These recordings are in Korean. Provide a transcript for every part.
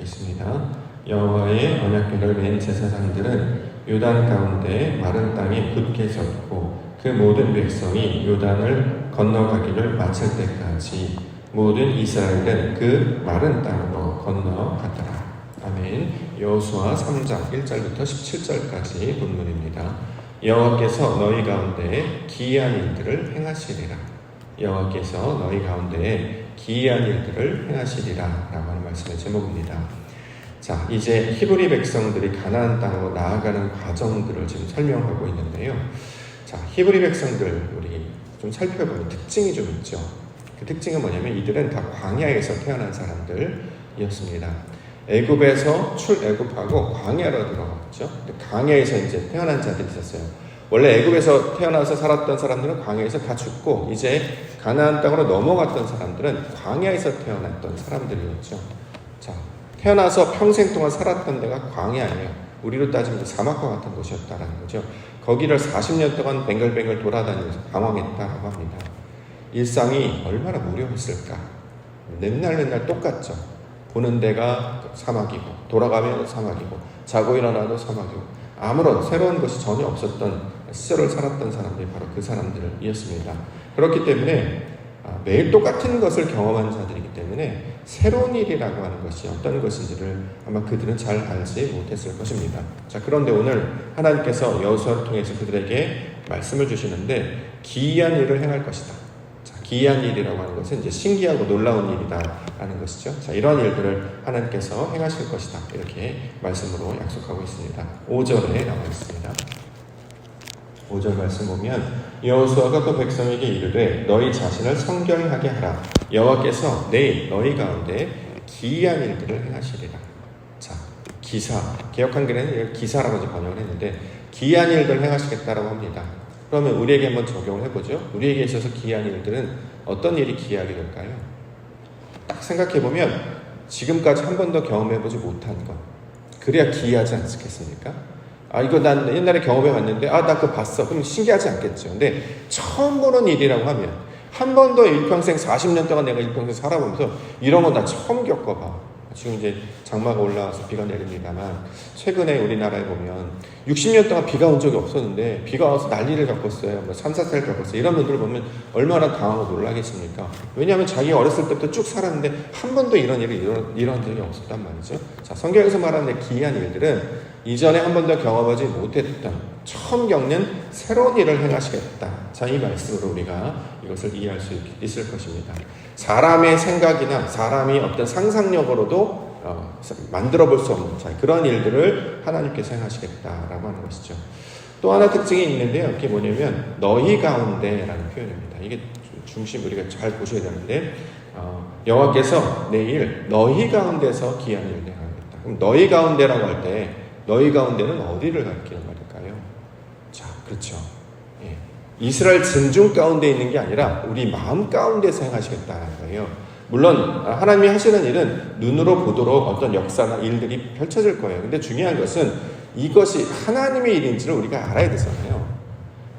읽겠습니다. 여호와의 언약궤를 맨 제사장들은 요단 가운데 마른 땅에 굳게 섰고 그 모든 백성이 요단을 건너가기를 마칠 때까지 모든 이스라엘은 그 마른 땅으로 건너갔더라. 아멘. 여호수아 3장 1절부터 17절까지 본문입니다. 여호와께서 너희 가운데 기이한 일들을 행하시리라. 여호와께서 너희 가운데 기이한 일들을 행하시리라 라고 하는 말씀의 제목입니다. 자, 이제 히브리 백성들이 가나안 땅으로 나아가는 과정들을 지금 설명하고 있는데요. 자, 히브리 백성들 우리 좀 살펴보면 특징이 좀 있죠. 그 특징은 뭐냐면 이들은 다 광야에서 태어난 사람들이었습니다. 애굽에서 출애굽하고 광야로 들어갔죠. 광야에서 이제 태어난 자들이 있었어요. 원래 애굽에서 태어나서 살았던 사람들은 광야에서 다 죽고 이제 가나안 땅으로 넘어갔던 사람들은 광야에서 태어났던 사람들이었죠. 자, 태어나서 평생 동안 살았던 데가 광야예요. 우리로 따지면 사막과 같은 곳이었다라는 거죠. 거기를 40년 동안 뱅글뱅글 돌아다니면서 방황했다라고 합니다. 일상이 얼마나 무료했을까. 맨날 똑같죠. 보는 데가 사막이고 돌아가면 사막이고 자고 일어나도 사막이고 아무런 새로운 것이 전혀 없었던 시절을 살았던 사람들이 바로 그 사람들이었습니다. 그렇기 때문에 매일 똑같은 것을 경험한 자들이기 때문에 새로운 일이라고 하는 것이 어떤 것인지를 아마 그들은 잘 알지 못했을 것입니다. 자, 그런데 오늘 하나님께서 여호수아를 통해서 그들에게 말씀을 주시는데 기이한 일을 행할 것이다. 자, 기이한 일이라고 하는 것은 이제 신기하고 놀라운 일이다라는 것이죠. 자, 이러한 일들을 하나님께서 행하실 것이다. 이렇게 말씀으로 약속하고 있습니다. 5절에 나와 있습니다. 5절 말씀 보면 여호수아가 또 백성에게 이르되 너희 자신을 성결하게 하라. 여호와께서 내일 너희 가운데 기이한 일들을 행하시리라. 자, 기사, 개역 한글에는 기사라고 번역을 했는데 기이한 일들을 행하시겠다라고 합니다. 그러면 우리에게 한번 적용을 해보죠. 우리에게 있어서 기이한 일들은 어떤 일이 기이하게 될까요? 딱 생각해보면 지금까지 한 번도 경험해보지 못한 것, 그래야 기이하지 않겠습니까? 이거 난 옛날에 경험해봤는데 나 그거 봤어. 그럼 신기하지 않겠죠. 근데 처음 보는 일이라고 하면 한 번도 일평생 40년 동안 내가 일평생 살아보면서 이런 건 나 처음 겪어봐. 지금 이제 장마가 올라와서 비가 내립니다만 최근에 우리나라에 보면 60년 동안 비가 온 적이 없었는데 비가 와서 난리를 겪었어요. 뭐 3, 4세를 겪었어요. 이런 분들을 보면 얼마나 당하고 놀라겠습니까? 왜냐하면 자기가 어렸을 때부터 쭉 살았는데 한 번도 이런 일이 일어난 적이 없었단 말이죠. 자, 성경에서 말하는 기이한 일들은 이전에 한 번도 경험하지 못했던 처음 겪는 새로운 일을 행하시겠다. 자, 이 말씀으로 우리가 이것을 이해할 수 있을 것입니다. 사람의 생각이나 사람이 어떤 상상력으로도 만들어 볼 수 없는 그런 일들을 하나님께서 행하시겠다라고 하는 것이죠. 또 하나 특징이 있는데요. 그게 뭐냐면 너희 가운데라는 표현입니다. 이게 중심 우리가 잘 보셔야 되는데 여호와께서 내일 너희 가운데서 기이한 일을 행하겠다. 그럼 너희 가운데라고 할 때 너희 가운데는 어디를 가리키는 말일까요? 자, 그렇죠. 예. 이스라엘 진중 가운데 있는 게 아니라 우리 마음 가운데서 행하시겠다는 거예요. 물론 하나님이 하시는 일은 눈으로 보도록 어떤 역사나 일들이 펼쳐질 거예요. 근데 중요한 것은 이것이 하나님의 일인지를 우리가 알아야 되잖아요.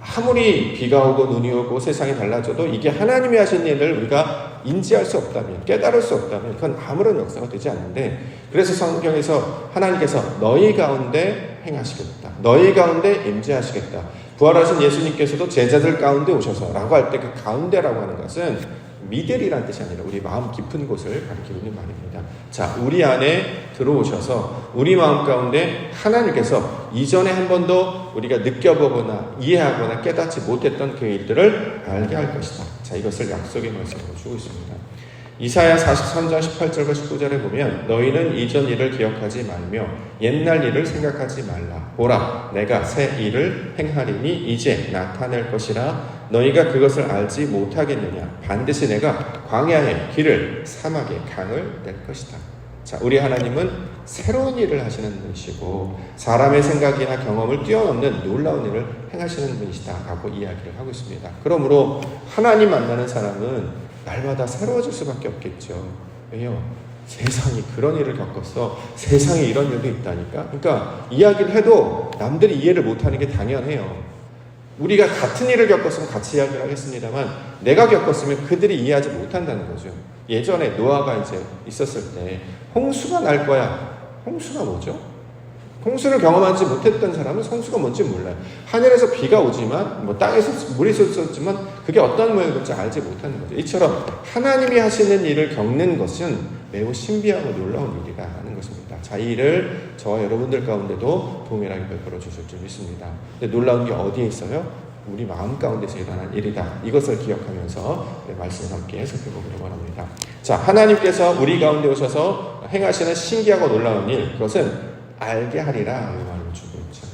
아무리 비가 오고 눈이 오고 세상이 달라져도 이게 하나님이 하신 일을 우리가 인지할 수 없다면, 깨달을 수 없다면 그건 아무런 역사가 되지 않는데, 그래서 성경에서 하나님께서 너희 가운데 행하시겠다, 너희 가운데 임재하시겠다, 부활하신 예수님께서도 제자들 가운데 오셔서 라고 할 때 그 가운데라고 하는 것은 미들이라는 뜻이 아니라 우리 마음 깊은 곳을 가리키고 있는 말입니다. 자, 우리 안에 들어오셔서 우리 마음 가운데 하나님께서 이전에 한 번도 우리가 느껴보거나 이해하거나 깨닫지 못했던 그 일들을 알게 할 것이다. 자, 이것을 약속의 말씀으로 주고 있습니다. 이사야 43장 18절과 19절에 보면 너희는 이전 일을 기억하지 말며 옛날 일을 생각하지 말라. 보라, 내가 새 일을 행하리니 이제 나타낼 것이라. 너희가 그것을 알지 못하겠느냐. 반드시 내가 광야에 길을 사막에 강을 낼 것이다. 자, 우리 하나님은 새로운 일을 하시는 분이시고 사람의 생각이나 경험을 뛰어넘는 놀라운 일을 행하시는 분이시다 라고 이야기를 하고 있습니다. 그러므로 하나님 만나는 사람은 날마다 새로워질 수밖에 없겠죠. 왜요? 세상이 그런 일을 겪었어. 세상에 이런 일도 있다니까. 그러니까 이야기를 해도 남들이 이해를 못하는 게 당연해요. 우리가 같은 일을 겪었으면 같이 이야기를 하겠습니다만 내가 겪었으면 그들이 이해하지 못한다는 거죠. 예전에 노아가 이제 있었을 때 홍수가 날 거야. 홍수가 뭐죠? 홍수를 경험하지 못했던 사람은 홍수가 뭔지 몰라요. 하늘에서 비가 오지만 땅에서 물이 쏟아지만 그게 어떤 모양인지 알지 못하는 거죠. 이처럼 하나님이 하시는 일을 겪는 것은 매우 신비하고 놀라운 일이라는 것입니다. 자, 이 일을 저와 여러분들 가운데도 동일하게 베풀어 주실 줄 믿습니다. 근데 놀라운 게 어디에 있어요? 우리 마음 가운데서 일어난 일이다. 이것을 기억하면서 말씀을 함께 살펴보기를 원합니다. 자, 하나님께서 우리 가운데 오셔서 행하시는 신기하고 놀라운 일, 그것은 알게 하리라 이 말로 주고 있죠.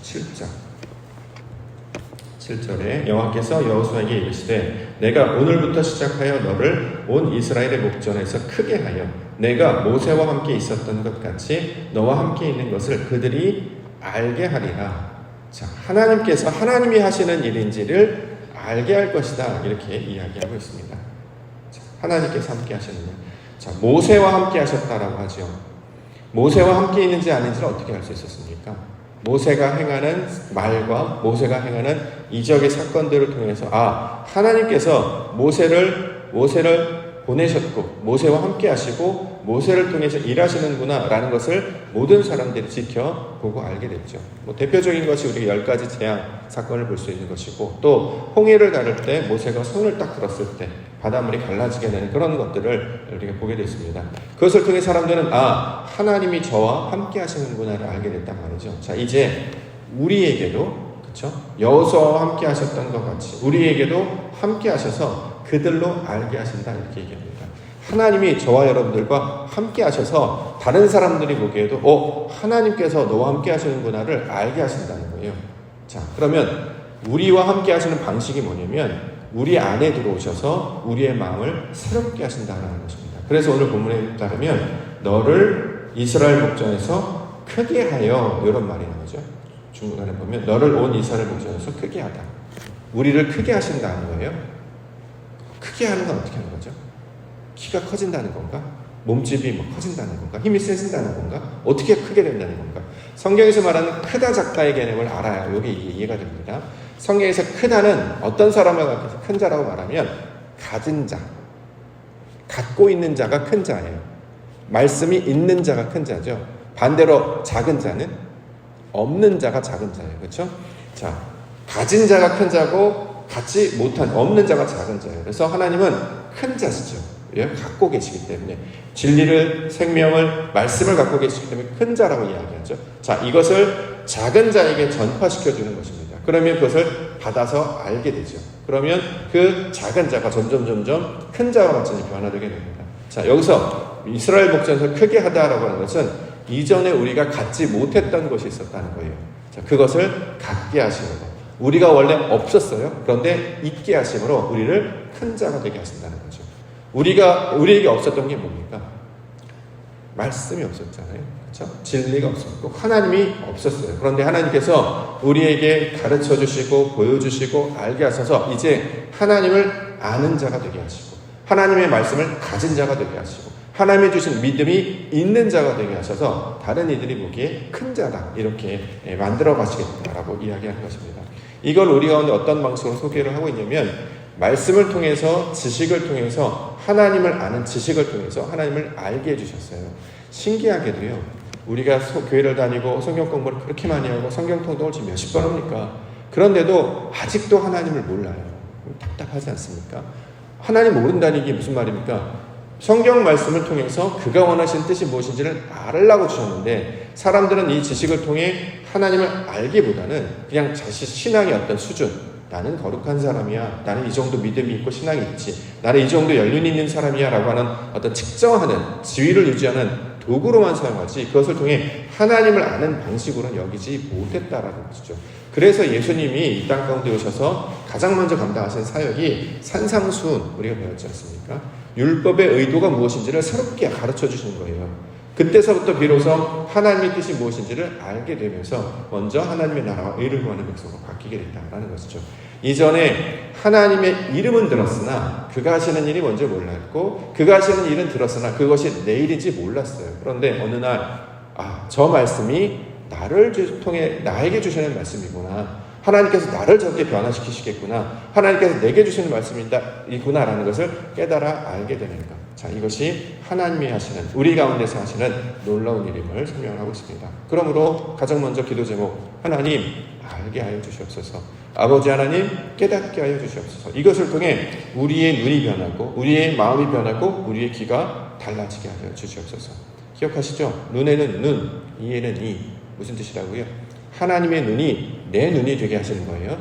7절에 여호와께서 여호수아에게 이르시되 내가 오늘부터 시작하여 너를 온 이스라엘의 목전에서 크게 하여 내가 모세와 함께 있었던 것 같이 너와 함께 있는 것을 그들이 알게 하리라. 자, 하나님께서 하나님이 하시는 일인지를 알게 할 것이다. 이렇게 이야기하고 있습니다. 자, 하나님께서 함께 하시는 일. 자, 모세와 함께 하셨다라고 하죠. 모세와 함께 있는지 아닌지를 어떻게 알 수 있었습니까? 모세가 행하는 말과 모세가 행하는 이적의 사건들을 통해서 하나님께서 모세를 보내셨고 모세와 함께 하시고 모세를 통해서 일하시는구나 라는 것을 모든 사람들이 지켜보고 알게 됐죠. 대표적인 것이 우리가 10가지 재앙 사건을 볼 수 있는 것이고 또 홍해를 가를 때 모세가 손을 딱 들었을 때 바닷물이 갈라지게 되는 그런 것들을 우리가 보게 됐습니다. 그것을 통해 사람들은 하나님이 저와 함께 하시는구나를 알게 됐단 말이죠. 자, 이제 우리에게도 그렇죠? 여호수아와 함께 하셨던 것 같이 우리에게도 함께 하셔서 그들로 알게 하신다 이렇게 얘기합니다. 하나님이 저와 여러분들과 함께 하셔서 다른 사람들이 보기에도 하나님께서 너와 함께 하시는구나를 알게 하신다는 거예요. 자, 그러면 우리와 함께 하시는 방식이 뭐냐면 우리 안에 들어오셔서 우리의 마음을 새롭게 하신다는 것입니다. 그래서 오늘 본문에 따르면 너를 이스라엘 목전에서 크게 하여 이런 말이 나오죠. 중간에 보면 너를 온 이스라엘 목전에서 크게 하다. 우리를 크게 하신다는 거예요. 크게 하는 건 어떻게 하는 거죠? 키가 커진다는 건가? 몸집이 커진다는 건가? 힘이 세진다는 건가? 어떻게 크게 된다는 건가? 성경에서 말하는 크다 작다의 개념을 알아야 이게 이해가 됩니다. 성경에서 크다는 어떤 사람을 갖고 큰 자라고 말하면 가진 자, 갖고 있는 자가 큰 자예요. 말씀이 있는 자가 큰 자죠. 반대로 작은 자는 없는 자가 작은 자예요. 그렇죠? 자, 가진 자가 큰 자고 갖지 못한 없는 자가 작은 자예요. 그래서 하나님은 큰 자시죠. 갖고 계시기 때문에 진리를 생명을 말씀을 갖고 계시기 때문에 큰 자라고 이야기하죠. 자, 이것을 작은 자에게 전파시켜 주는 것입니다. 그러면 그것을 받아서 알게 되죠. 그러면 그 작은 자가 점점 큰 자와 같이 변화되게 됩니다. 자, 여기서 이스라엘 목전에서 크게 하다라고 하는 것은 이전에 우리가 갖지 못했던 것이 있었다는 거예요. 자, 그것을 갖게 하시는 것. 우리가 원래 없었어요. 그런데 있게 하심으로 우리를 큰 자가 되게 하신다는 거죠. 우리에게 없었던 게 뭡니까? 말씀이 없었잖아요. 그렇죠? 진리가 없었고 하나님이 없었어요. 그런데 하나님께서 우리에게 가르쳐 주시고 보여주시고 알게 하셔서 이제 하나님을 아는 자가 되게 하시고 하나님의 말씀을 가진 자가 되게 하시고 하나님이 주신 믿음이 있는 자가 되게 하셔서 다른 이들이 보기에 큰 자다 이렇게 만들어 가시겠다라고 이야기하는 것입니다. 이걸 우리 가운데 어떤 방식으로 소개를 하고 있냐면 말씀을 통해서 지식을 통해서 하나님을 아는 지식을 통해서 하나님을 알게 해주셨어요. 신기하게도요. 우리가 교회를 다니고 성경 공부를 그렇게 많이 하고 성경 통독을 지금 몇십 번 합니까? 그런데도 아직도 하나님을 몰라요. 답답하지 않습니까? 하나님 모른다는 게 무슨 말입니까? 성경 말씀을 통해서 그가 원하신 뜻이 무엇인지를 알으려고 주셨는데 사람들은 이 지식을 통해 하나님을 알기보다는 그냥 자신 신앙의 어떤 수준, 나는 거룩한 사람이야, 나는 이 정도 믿음이 있고 신앙이 있지, 나는 이 정도 연륜이 있는 사람이야 라고 하는 어떤 측정하는 지위를 유지하는 도구로만 사용하지 그것을 통해 하나님을 아는 방식으로는 여기지 못했다라는 것이죠. 그래서 예수님이 이 땅 가운데 오셔서 가장 먼저 감당하신 사역이 산상수훈, 우리가 배웠지 않습니까? 율법의 의도가 무엇인지를 새롭게 가르쳐 주시는 거예요. 그때서부터 비로소 하나님의 뜻이 무엇인지를 알게 되면서 먼저 하나님의 나라와 의를 구하는 백성으로 바뀌게 됐다는 것이죠. 이전에 하나님의 이름은 들었으나 그가 하시는 일이 뭔지 몰랐고 그가 하시는 일은 들었으나 그것이 내 일인지 몰랐어요. 그런데 어느 날 저 말씀이 나를 통해 나에게 주시는 말씀이구나. 하나님께서 나를 저렇게 변화시키시겠구나. 하나님께서 내게 주시는 말씀이구나라는 것을 깨달아 알게 되는 것. 자, 이것이 하나님이 하시는, 우리 가운데서 하시는 놀라운 일임을 설명하고 있습니다. 그러므로 가장 먼저 기도 제목, 하나님 알게 하여 주시옵소서. 아버지 하나님 깨닫게 하여 주시옵소서. 이것을 통해 우리의 눈이 변하고 우리의 마음이 변하고 우리의 귀가 달라지게 하여 주시옵소서. 기억하시죠? 눈에는 눈, 이에는 이. 무슨 뜻이라고요? 하나님의 눈이 내 눈이 되게 하시는 거예요.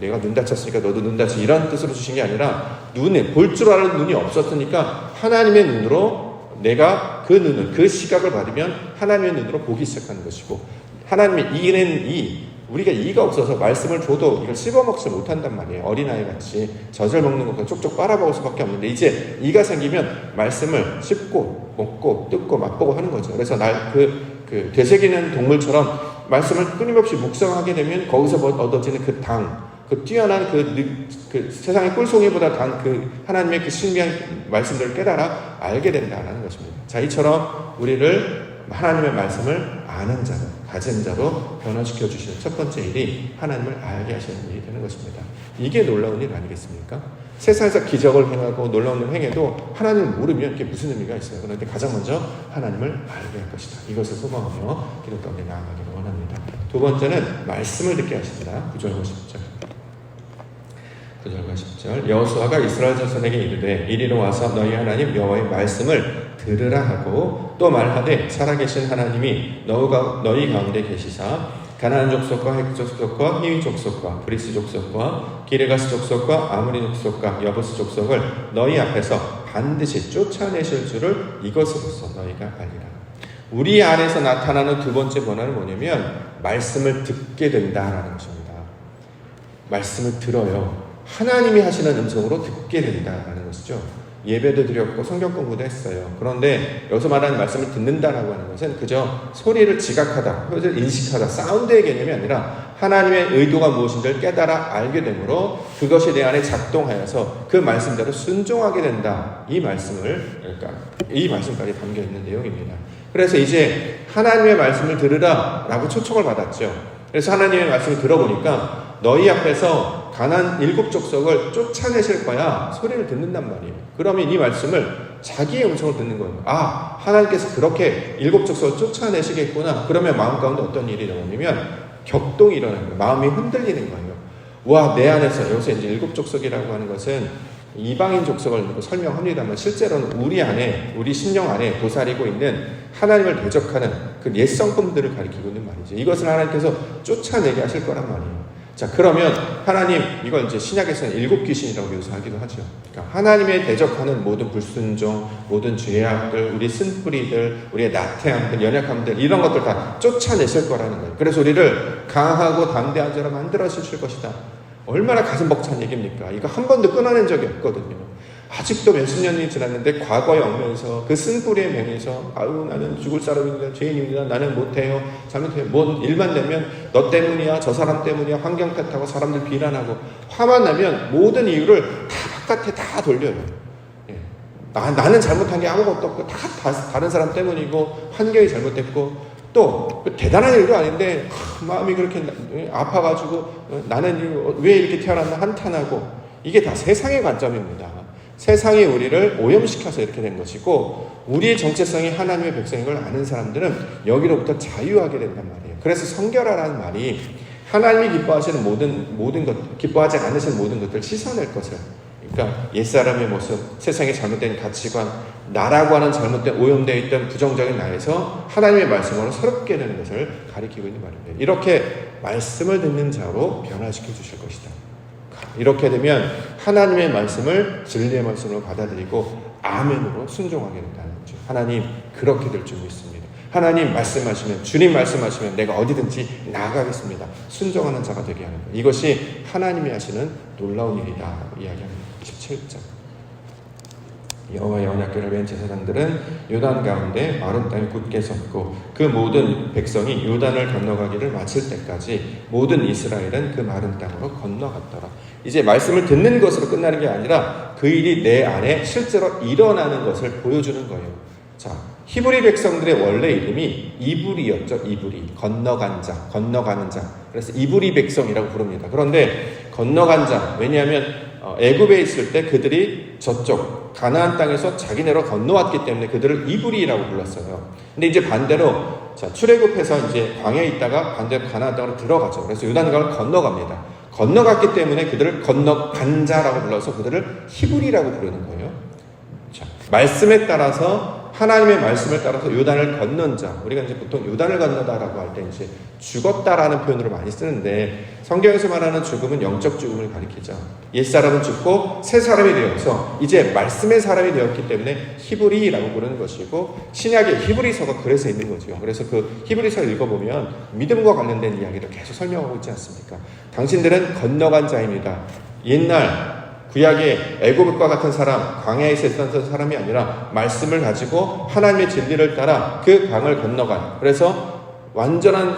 내가 눈 다쳤으니까 너도 눈 다치, 이런 뜻으로 주신 게 아니라, 눈에 볼 줄 아는 눈이 없었으니까 하나님의 눈으로 내가 그 눈을, 그 시각을 받으면 하나님의 눈으로 보기 시작하는 것이고, 하나님의 이는 이, 우리가 이가 없어서 말씀을 줘도 이걸 씹어먹지 못한단 말이에요. 어린아이 같이 젖을 먹는 것보다 쪽쪽 빨아먹을 수밖에 없는데, 이제 이가 생기면 말씀을 씹고 먹고 뜯고 맛보고 하는 거죠. 그래서 그 되새기는 동물처럼 말씀을 끊임없이 묵상하게 되면 거기서 얻어지는 그 당, 그 뛰어난 그 세상의 꿀송이보다 단 그 하나님의 그 신비한 말씀들을 깨달아 알게 된다는 것입니다. 자, 이처럼 우리를 하나님의 말씀을 아는 자로, 가진 자로 변화시켜 주시는 첫 번째 일이 하나님을 알게 하시는 일이 되는 것입니다. 이게 놀라운 일 아니겠습니까? 세상에서 기적을 행하고 놀라운 일을 행해도 하나님을 모르면 그게 무슨 의미가 있어요? 그런데 가장 먼저 하나님을 알게 할 것이다. 이것을 소망하며 기도 가운데 나아가기를 원합니다. 두 번째는 말씀을 듣게 하십니다. 9절과 10절. 9절과 10절. 여호수아가 이스라엘 자손에게 이르되 이리로 와서 너희 하나님 여호와의 말씀을 들으라 하고, 또 말하되 살아계신 하나님이 너희 가운데 계시사 가나안 족속과 헷 족속과 히위 족속과 브리스 족속과 기르가스 족속과 아므리 족속과 여부스 족속을 너희 앞에서 반드시 쫓아내실 줄을 이것으로서 너희가 알리라. 우리 안에서 나타나는 두 번째 변화는 뭐냐면 말씀을 듣게 된다라는 것입니다. 말씀을 들어요. 하나님이 하시는 음성으로 듣게 된다라는 것이죠. 예배도 드렸고 성경 공부도 했어요. 그런데 여기서 말하는 말씀을 듣는다라고 하는 것은 그저 소리를 지각하다, 소리를 인식하다, 사운드의 개념이 아니라 하나님의 의도가 무엇인지를 깨달아 알게 되므로 그것이 내 안에 작동하여서 그 말씀대로 순종하게 된다. 이 말씀까지 담겨 있는 내용입니다. 그래서 이제 하나님의 말씀을 들으라라고 초청을 받았죠. 그래서 하나님의 말씀을 들어보니까 너희 앞에서 가나안 7 족속을 쫓아내실 거야 소리를 듣는단 말이에요. 그러면 이 말씀을 자기의 음성을 듣는 거예요. 아, 하나님께서 그렇게 7 족속을 쫓아내시겠구나. 그러면 마음 가운데 어떤 일이 일어나냐면 격동이 일어나는 거예요. 마음이 흔들리는 거예요. 와, 내 안에서, 여기서 이제 7 족속이라고 하는 것은 이방인 족속을 설명합니다만 실제로는 우리 안에, 우리 심령 안에 도사리고 있는 하나님을 대적하는 그 옛 성품들을 가리키고 있는 말이죠. 이것을 하나님께서 쫓아내게 하실 거란 말이에요. 자, 그러면 하나님, 이걸 이제 신약에서는 7 귀신이라고 묘사하기도 하죠. 그러니까 하나님의 대적하는 모든 불순종, 모든 죄악들, 우리 쓴뿌리들, 우리의 나태함들, 연약함들, 이런 것들 다 쫓아내실 거라는 거예요. 그래서 우리를 강하고 담대한 자로 만들어 주실 것이다. 얼마나 가슴 벅찬 얘기입니까? 이거 한 번도 끊어낸 적이 없거든요. 아직도 몇십 년이 지났는데 과거에 얽매여서 그 쓴뿌리의 명예에서 아유, 나는 죽을 사람입니다, 죄인입니다, 나는 못해요, 잘못해요, 뭔 일만 되면 너 때문이야, 저 사람 때문이야, 환경 탓하고 사람들 비난하고, 화만 나면 모든 이유를 다 바깥에 다 돌려요. 나는 잘못한 게 아무것도 없고 다 다른 사람 때문이고 환경이 잘못됐고, 또 대단한 일도 아닌데 마음이 그렇게 아파가지고 나는 왜 이렇게 태어났나 한탄하고, 이게 다 세상의 관점입니다. 세상이 우리를 오염시켜서 이렇게 된 것이고, 우리의 정체성이 하나님의 백성인 걸 아는 사람들은 여기로부터 자유하게 된단 말이에요. 그래서 성결하라는 말이 하나님이 기뻐하시는 모든 것, 기뻐하지 않으시는 모든 것들을 씻어낼 것을, 그러니까 옛사람의 모습, 세상의 잘못된 가치관, 나라고 하는 잘못된 오염되어 있던 부정적인 나에서 하나님의 말씀으로 새롭게 되는 것을 가리키고 있는 말입니다. 이렇게 말씀을 듣는 자로 변화시켜 주실 것이다. 이렇게 되면 하나님의 말씀을 진리의 말씀으로 받아들이고 아멘으로 순종하게 된다는 거죠. 하나님, 그렇게 될 줄 믿습니다. 하나님 말씀하시면, 주님 말씀하시면 내가 어디든지 나아가겠습니다. 순종하는 자가 되게 하는 것. 이것이 하나님이 하시는 놀라운 일이다 이야기합니다. 17절. 여호와의 언약궤를 맨 제사장들은 요단 가운데 마른 땅에 굳게 섰고 그 모든 백성이 요단을 건너가기를 마칠 때까지 모든 이스라엘은 그 마른 땅으로 건너갔더라. 이제 말씀을 듣는 것으로 끝나는 게 아니라 그 일이 내 안에 실제로 일어나는 것을 보여주는 거예요. 자, 히브리 백성들의 원래 이름이 이브리였죠. 이브리. 건너간 자, 건너가는 자. 그래서 이브리 백성이라고 부릅니다. 그런데 건너간 자, 왜냐하면 애굽에 있을 때 그들이 저쪽 가나안 땅에서 자기네로 건너왔기 때문에 그들을 이브리라고 불렀어요. 근데 이제 반대로 자, 출애굽해서 이제 광야에 있다가 반대로 가나안 땅으로 들어가죠. 그래서 요단강을 건너갑니다. 건너갔기 때문에 그들을 건너간 자라고 불러서 그들을 히브리라고 부르는 거예요. 자, 말씀에 따라서 하나님의 말씀을 따라서 요단을 건넌 자, 우리가 이제 보통 요단을 건너다라고 할 때 이제 죽었다라는 표현으로 많이 쓰는데 성경에서 말하는 죽음은 영적 죽음을 가리키죠. 옛사람은 죽고 새 사람이 되어서 이제 말씀의 사람이 되었기 때문에 히브리라고 부르는 것이고 신약의 히브리서가 그래서 있는 거죠. 그래서 그 히브리서를 읽어보면 믿음과 관련된 이야기를 계속 설명하고 있지 않습니까? 당신들은 건너간 자입니다. 옛날 구약의 애굽과 같은 사람, 광야에서 있었던 사람이 아니라 말씀을 가지고 하나님의 진리를 따라 그 강을 건너간, 그래서 완전한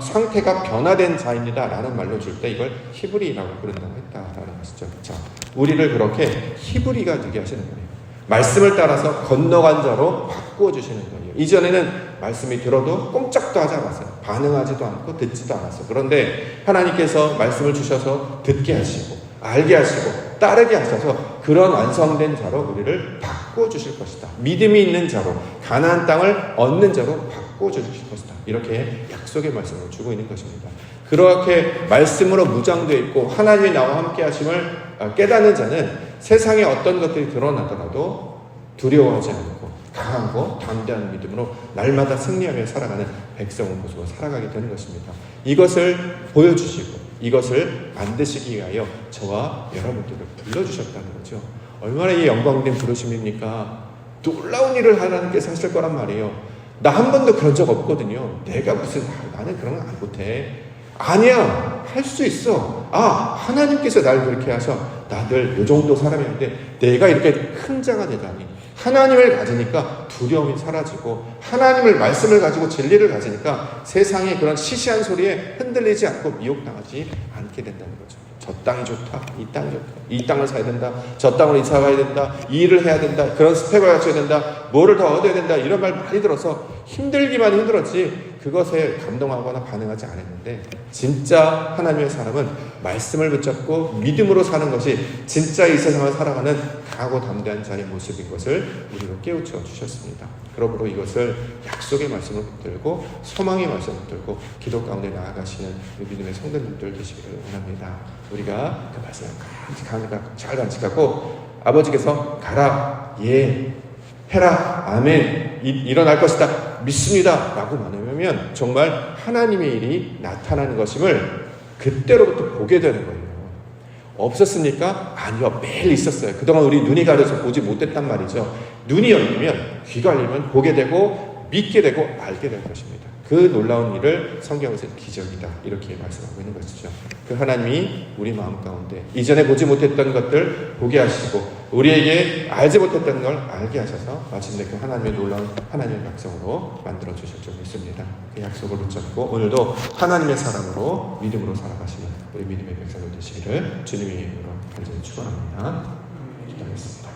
상태가 변화된 자입니다 라는 말로 줄 때 이걸 히브리라고 부른다고 했다라는 것이죠. 자, 우리를 그렇게 히브리가 되게 하시는 거예요. 말씀을 따라서 건너간 자로 바꾸어 주시는 거예요. 이전에는 말씀이 들어도 꼼짝도 하지 않았어요. 반응하지도 않고 듣지도 않았어요. 그런데 하나님께서 말씀을 주셔서 듣게 하시고 알게 하시고 따르게 하셔서 그런 완성된 자로 우리를 바꾸어 주실 것이다. 믿음이 있는 자로, 가나안 땅을 얻는 자로 바꾸어 주실 것이다. 이렇게 약속의 말씀을 주고 있는 것입니다. 그렇게 말씀으로 무장되어 있고 하나님이 나와 함께 하심을 깨닫는 자는 세상에 어떤 것들이 드러나더라도 두려워하지 않고 강하고 담대한 믿음으로 날마다 승리하며 살아가는 백성을 모시고 살아가게 되는 것입니다. 이것을 보여주시고 이것을 만드시기 위하여 저와 여러분들을 불러주셨다는 거죠. 얼마나 이 영광된 부르심입니까? 놀라운 일을 하나님께서 하실 거란 말이에요. 나 한 번도 그런 적 없거든요. 내가 무슨 나는 그런 거 안 못해. 아니야, 할 수 있어. 하나님께서 날 그렇게 하셔. 나들 요 정도 사람이었는데 내가 이렇게 큰 자가 되다니. 하나님을 가지니까 두려움이 사라지고 하나님을 말씀을 가지고 진리를 가지니까 세상의 그런 시시한 소리에 흔들리지 않고 미혹당하지 않게 된다는 거죠. 저 땅이 좋다, 이 땅이 좋다, 이 땅을 사야 된다, 저 땅으로 이사 가야 된다, 이 일을 해야 된다, 그런 스펙을 갖춰야 된다, 뭐를 더 얻어야 된다, 이런 말 많이 들어서 힘들기만 힘들었지 그것에 감동하거나 반응하지 않았는데, 진짜 하나님의 사람은 말씀을 붙잡고 믿음으로 사는 것이 진짜 이 세상을 살아가는 강하고 담대한 자의 모습인 것을 우리로 깨우쳐 주셨습니다. 그러므로 이것을 약속의 말씀을 붙들고 소망의 말씀을 붙들고 기도 가운데 나아가시는 믿음의 성도님들 되시기를 원합니다. 우리가 그 말씀을 잘 간직하고 아버지께서 가라, 예, 해라, 아멘, 일어날 것이다, 믿습니다 라고 말하면 정말 하나님의 일이 나타나는 것임을 그때로부터 보게 되는 거예요. 없었습니까? 아니요, 매일 있었어요. 그동안 우리 눈이 가려서 보지 못했단 말이죠. 눈이 열리면, 귀가 열리면 보게 되고 믿게 되고 알게 될 것입니다. 그 놀라운 일을 성경에서 기적이다 이렇게 말씀하고 있는 것이죠. 그 하나님이 우리 마음 가운데 이전에 보지 못했던 것들 보게 하시고 우리에게 알지 못했던 걸 알게 하셔서 마침내 그 하나님의 놀라운 하나님의 백성으로 만들어 주실 줄 믿습니다. 그 약속을 붙잡고 오늘도 하나님의 사람으로 믿음으로 살아가시는 우리 믿음의 백성들 되시기를 주님의 이름으로 간절히 축원합니다. 기도하겠습니다.